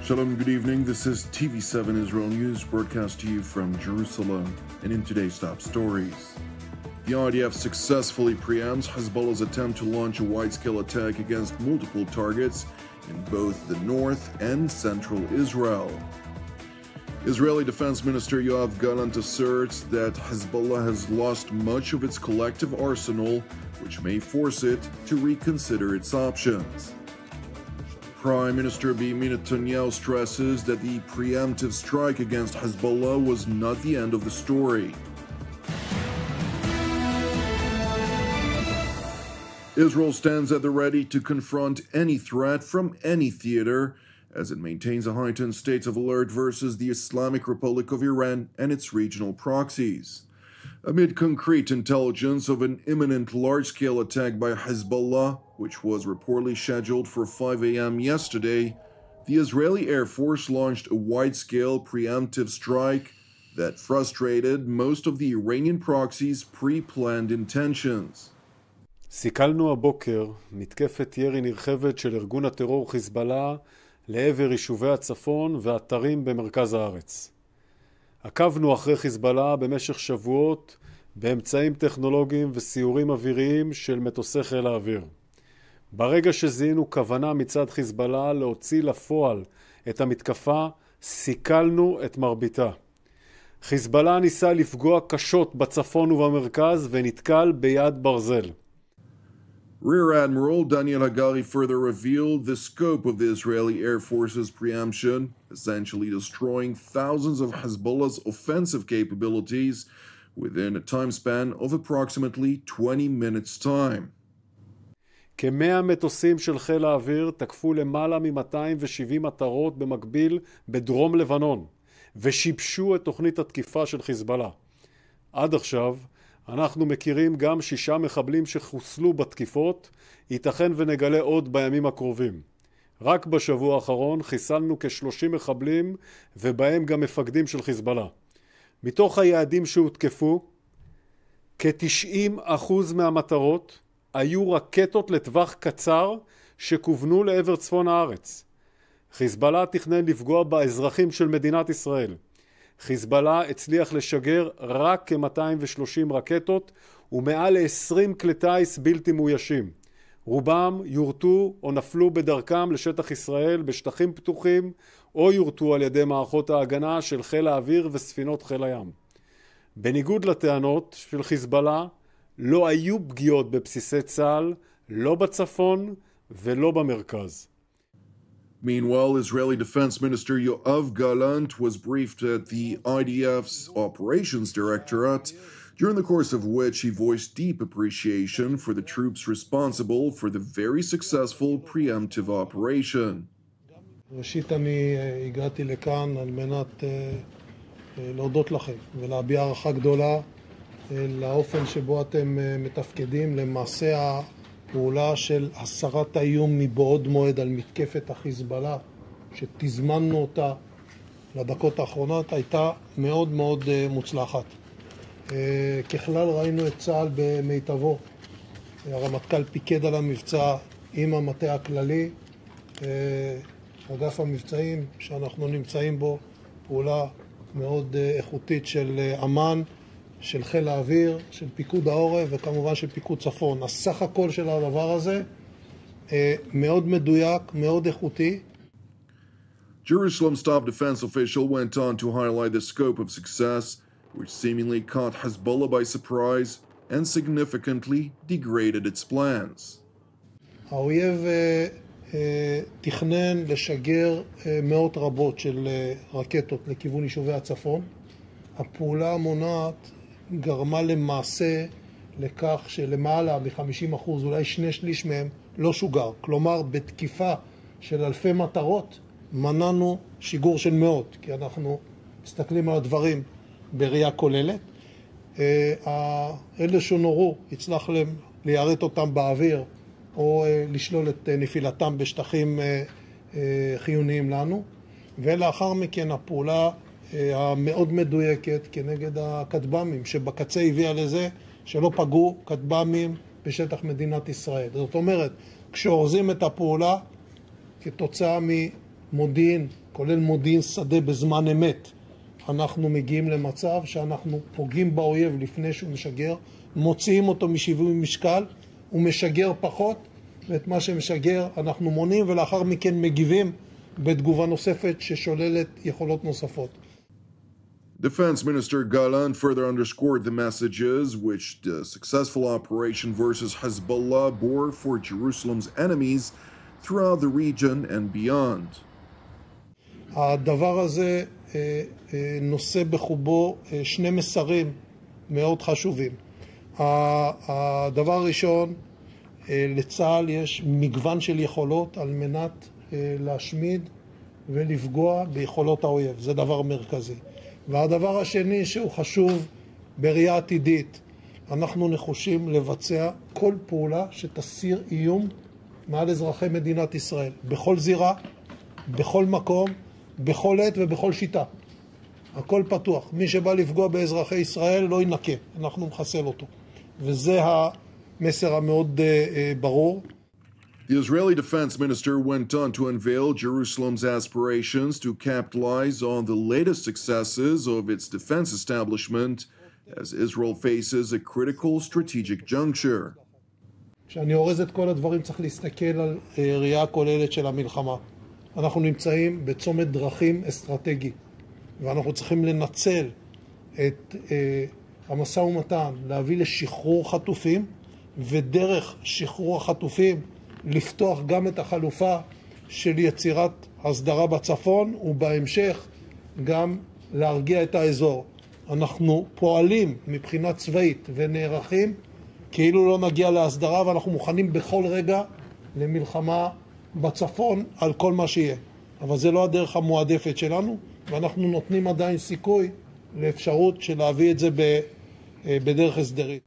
Shalom, good evening. This is TV7 Israel News, broadcast to you from Jerusalem. And in today's top stories, the IDF successfully preempts Hezbollah's attempt to launch a wide-scale attack against multiple targets in both the north and central Israel. Israeli Defense Minister Yoav Gallant asserts that Hezbollah has lost much of its collective arsenal, which may force it to reconsider its options. Prime Minister Benjamin Netanyahu stresses that the preemptive strike against Hezbollah was not the end of the story. Israel stands at the ready to confront any threat from any theater, as it maintains a heightened state of alert versus the Islamic Republic of Iran and its regional proxies. Amid concrete intelligence of an imminent large-scale attack by Hezbollah, which was reportedly scheduled for 5 a.m. yesterday, the Israeli Air Force launched a wide-scale preemptive strike that frustrated most of the Iranian proxies' pre-planned intentions. סיכלנו הבוקר מתקפת ירי נרחבת של ארגון הטרור חיזבאללה לעבר יישובי הצפון ואתרים במרכז הארץ. עקבנו אחרי חיזבאללה במשך שבועות באמצעים טכנולוגיים וסיורים אוויריים של מטוסי חיל האוויר. ברגע שזיהינו כוונה מצד חיזבאללה להוציא לפועל את המתקפה, סיכלנו את מרביתה. חיזבאללה ניסה לפגוע קשות בצפון ובמרכז ונתקל ביד ברזל. Rear Admiral Daniel Hagari further revealed the scope of the Israeli Air Force's preemption, essentially destroying thousands of Hezbollah's offensive capabilities within a time span of approximately 20 minutes time. כ-100 מטוסים של חיל האוויר תקפו למעלה מ-270 מטרות במקביל בדרום לבנון, ושיבשו את תוכנית התקיפה של חיזבאללה. עד עכשיו, אנחנו מכירים גם 6 מחבלים שחוסלו בתקיפות, ייתכן ונגלה עוד בימים הקרובים. רק בשבוע האחרון חיסלנו כ-30 מחבלים, ובהם גם מפקדים של חיזבאללה. מתוך היעדים שהותקפו, כ-90% מהמטרות היו רקטות לטווח קצר שכוונו לעבר צפון הארץ. חיזבאללה תכנן לפגוע באזרחים של מדינת ישראל. חיזבאללה הצליח לשגר רק כ-230 רקטות ומעל ל-20 כלי טיס בלתי מאוישים. רובם יורטו או נפלו בדרכם לשטח ישראל בשטחים פתוחים או יורטו על ידי מערכות ההגנה של חיל האוויר וספינות חיל הים. בניגוד לטענות של חיזבאללה, לא היו פגיעות בבסיסי צה"ל, לא בצפון ולא במרכז. Meanwhile, Israeli Defense Minister Yoav Gallant was briefed at the IDF's Operations Directorate, during the course of which he voiced deep appreciation for the troops responsible for the very successful preemptive operation. ראשית אני הגעתי לכאן על מנת להודות לכם ולהביע הערכה גדולה לאופן שבו אתם מתפקדים למעשה פעולה של הסרת האיום מבעוד מועד על מתקפת החיזבאללה, שתזמנו אותה לדקות האחרונות, הייתה מאוד מאוד מוצלחת. ככלל ראינו את צה"ל במיטבו. הרמטכ"ל פיקד על המבצע עם המטה הכללי, אגף המבצעים שאנחנו נמצאים בו, פעולה מאוד איכותית של אמ"ן, של חיל האוויר, של פיקוד העורף וכמובן של פיקוד צפון. הסך הכל של הדבר הזה מאוד מדויק, מאוד איכותי. Jerusalem's top defense official went on to highlight the scope of success, which seemingly caught Hezbollah by surprise and significantly degraded its plans. האויב תכנן לשגר מאות רבות של רקטות לכיוון יישובי הצפון. הפעולה המונעת גרמה למעשה לכך שלמעלה מ-50%, אולי 2/3 מהם, לא שוגר. כלומר, בתקיפה של אלפי מטרות, מנענו שיגור של מאות, כי אנחנו מסתכלים על הדברים בראייה כוללת. אלה שנורו, הצלח ליירט אותם באוויר, או לשלול את נפילתם בשטחים חיוניים לנו. ולאחר מכן הפעולה המאוד מדויקת כנגד הכטב"מים, שבקצה הביאה לזה שלא פגעו כטב"מים בשטח מדינת ישראל. זאת אומרת, כשאורזים את הפעולה כתוצאה מודיעין, כולל מודיעין שדה בזמן אמת, אנחנו מגיעים למצב שאנחנו פוגעים באויב לפני שהוא משגר, מוציאים אותו משיווי משקל, הוא משגר פחות, ואת מה שמשגר אנחנו מונים, ולאחר מכן מגיבים בתגובה נוספת ששוללת יכולות נוספות. Defense Minister Gallant further underscored the messages which the successful operation versus Hezbollah bore for Jerusalem's enemies throughout the region and beyond. הדבר הזה נושא בחובו שני מסרים מאוד חשובים. הדבר הראשון, לצה"ל יש מגוון של יכולות על מנת להשמיד ולפגוע ביכולות האויב. זה דבר מרכזי. והדבר השני שהוא חשוב בראייה עתידית, אנחנו נחושים לבצע כל פעולה שתסיר איום מעל אזרחי מדינת ישראל, בכל זירה, בכל מקום, בכל עת ובכל שיטה. הכל פתוח. מי שבא לפגוע באזרחי ישראל לא ינקה, אנחנו מחסל אותו. וזה המסר המאוד ברור. The Israeli defense minister went on to unveil Jerusalem's aspirations to capitalize on the latest successes of its defense establishment as Israel faces a critical strategic juncture. כשאני אורז את כל הדברים צריך להסתכל על ראייה כוללת של המלחמה. אנחנו נמצאים בצומת דרכים אסטרטגי, ואנחנו צריכים לנצל את המשא ומתן, להביא לשחרור חטופים, ודרך שחרור החטופים לפתוח גם את החלופה של יצירת הסדרה בצפון, ובהמשך גם להרגיע את האזור. אנחנו פועלים מבחינה צבאית ונערכים כאילו לא נגיע להסדרה, ואנחנו מוכנים בכל רגע למלחמה בצפון על כל מה שיהיה. אבל זה לא הדרך המועדפת שלנו, ואנחנו נותנים עדיין סיכוי לאפשרות של להביא את זה בדרך הסדרית.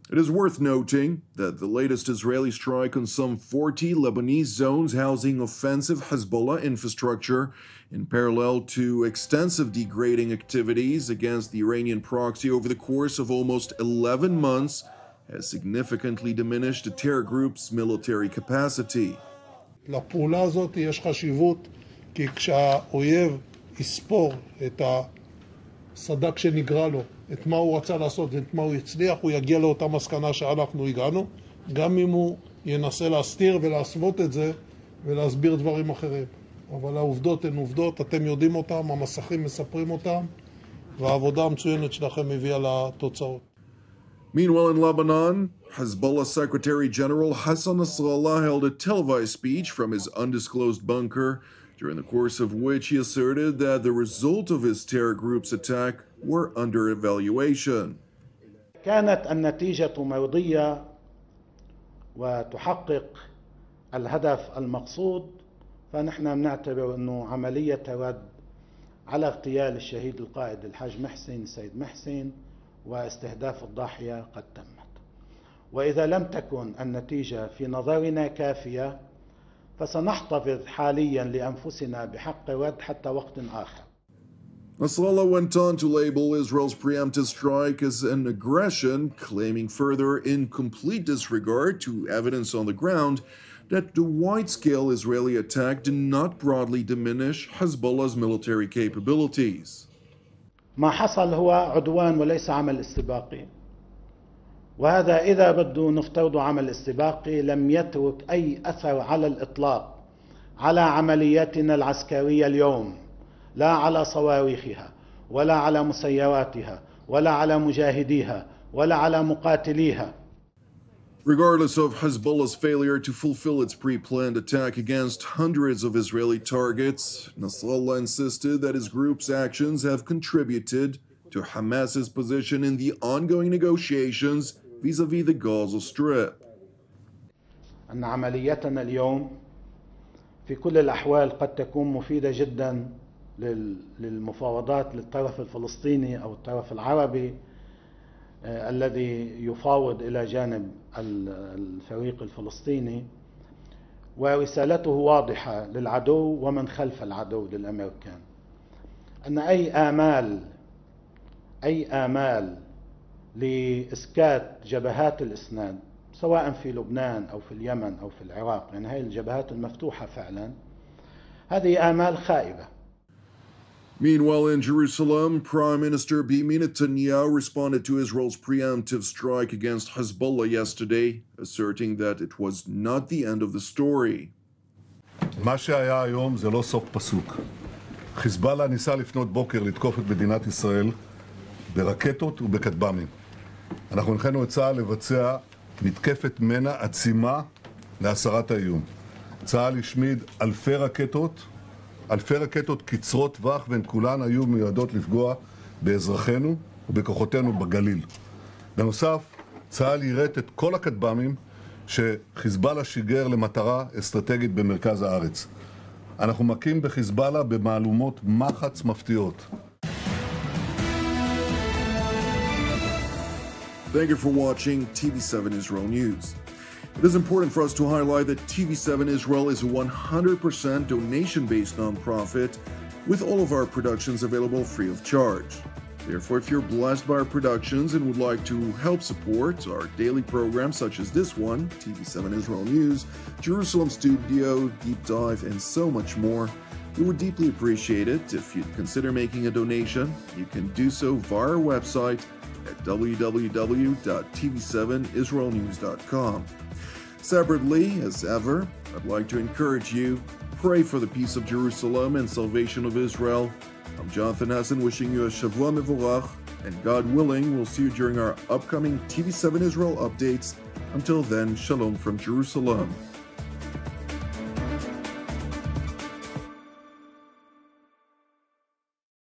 It is worth noting that the latest Israeli strike on some 40 Lebanese zones housing offensive Hezbollah infrastructure, in parallel to extensive degrading activities against the Iranian proxy over the course of almost 11 months, has significantly diminished the terror group's military capacity. לפעולה הזאת יש חשיבות, כי כשהאויב יספור את הסדק שנגרע לו, את מה הוא רצה לעשות ואת מה הוא הצליח, הוא יגיע לאותה מסקנה שאנחנו הגענו, גם אם הוא ינסה להסתיר ולהסוות את זה ולהסביר דברים אחרים. אבל העובדות הן עובדות, אתם יודעים אותם, המסכים מספרים אותם, והעבודה המצוינת שלכם הביאה לתוצאות. Meanwhile, in Lebanon, Hezbollah Secretary General Hassan Nasrallah held a televised speech from his undisclosed bunker, during the course of which he asserted that the result of his terror group's attack were under evaluation. كانت النتيجة مرضية وتحقق الهدف المقصود، فنحن نعتبر أنه عملية رد على اغتيال الشهيد القائد الحاج محسن سيد محسن واستهداف الضاحية قد تمت. وإذا لم تكن النتيجة في نظرنا كافية فسنحتفظ حاليا لأنفسنا بحق رد حتى وقت آخر. Nasrallah went on to label Israel's preemptive strike as an aggression, claiming further, in complete disregard to evidence on the ground, that the wide-scale Israeli attack did not broadly diminish Hezbollah's military capabilities. ما حصل هو عدوان وليس عمل استباقي، وهذا إذا بده نفترض عمل استباقي لم يترك أي أثر على الإطلاق على عملياتنا العسكرية اليوم، لا على صواريخها ولا على مسيراتها ولا على مجاهديها ولا على مقاتليها. Regardless of Hezbollah's failure to fulfill its pre-planned attack against hundreds of Israeli targets, Nasrallah insisted that his group's actions have contributed to Hamas's position in the ongoing negotiations vis-à-vis the Gaza Strip. أن عملياتنا اليوم في كل الأحوال قد تكون مفيدة جدا للمفاوضات للطرف الفلسطيني أو الطرف العربي الذي يفاوض إلى جانب الفريق الفلسطيني، ورسالته واضحة للعدو ومن خلف العدو للأمريكان، أن أي آمال لإسكات جبهات الإسناد سواء في لبنان أو في اليمن أو في العراق، يعني هاي الجبهات المفتوحة فعلا، هذه آمال خائبة. Meanwhile, in Jerusalem, Prime Minister Benjamin Netanyahu responded to Israel's preemptive strike against Hezbollah yesterday, asserting that it was not the end of the story. מה שהיה היום זה לא סוף פסוק. חיזבאללה ניסה לפנות בוקר לתקוף את מדינת ישראל ברקטות ובכטב"מים. אנחנו הנחינו את צה"ל לבצע מתקפת מנע עצימה להסרת האיום. צה"ל השמיד אלפי רקטות קצרות טווח, והן כולן היו מיועדות לפגוע באזרחינו ובכוחותינו בגליל. בנוסף, צה"ל יירט את כל הכטב"מים שחיזבאללה שיגר למטרה אסטרטגית במרכז הארץ. אנחנו מכים בחיזבאללה במהלומות מחץ מפתיעות. Thank you for watching TV7 Israel News. It is important for us to highlight that TV7 Israel is a 100% donation-based nonprofit with all of our productions available free of charge. Therefore, if you're blessed by our productions and would like to help support our daily programs such as this one, TV7 Israel News, Jerusalem Studio, Deep Dive, and so much more, we would deeply appreciate it if you'd consider making a donation. You can do so via our website at www.tv7israelnews.com. Separately, as ever, I'd like to encourage you, pray for the peace of Jerusalem and salvation of Israel. I'm Jonathan Hassan wishing you a Shavua Mevorach, and God willing, we'll see you during our upcoming TV7 Israel updates. Until then, Shalom from Jerusalem.